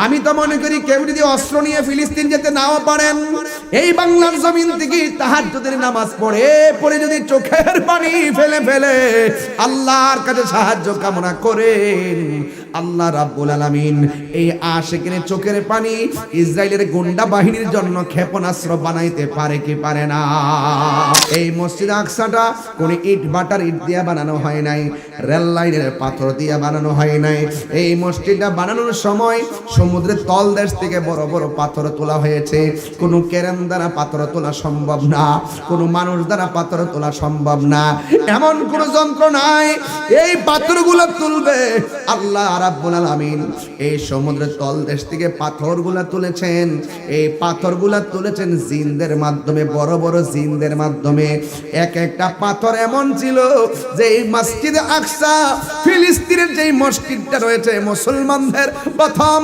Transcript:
আমি তো মনে করি কেউ যদি অস্ত্র নিয়ে ফিলিস্তিন যেতে নাও পারেন, এই বাংলার জমিন থেকে তাহাজ্জুদের নামাজ পড়ে পড়ে যদি চোখের পানি ফেলে ফেলে আল্লাহর কাছে সাহায্য কামনা করেন, আল্লাহ রাব্বুল আলামিন এই আশিকের চোখের পানি ইসরায়েলের গুন্ডা বাহিনীর জন্য ক্ষেপণাস্ত্র বানাইতে পারে কি পারে না? এই মসজিদ আকসাটা কোন ইট বাটার ইট দিয়ে বানানো হয় নাই, রেল লাইনের পাথর দিয়ে বানানো হয় নাই। এই মসজিদটা বানানোর সময় সমুদ্রের তলদেশ থেকে বড় বড় পাথর তোলা হয়েছে। কোনো ক্রেন দ্বারা পাথর তোলা সম্ভব না, কোনো মানুষ দ্বারা পাথর তোলা সম্ভব না, এমন কোন যন্ত্র নাই। এই পাথরগুলো তুলবে আল্লাহ রাব্বুল আলামিন। এই সমুদ্রের তলদেশ থেকে পাথরগুলা তুলেছেন, এই পাথরগুলা তুলেছেন জিনদের মাধ্যমে, বড় বড় জিনদের মাধ্যমে। এক একটা পাথর এমন ছিল যে এই মসজিদে আকসা ফিলিস্তিনের যেই মসজিদটা রয়েছে মুসলমানদের প্রথম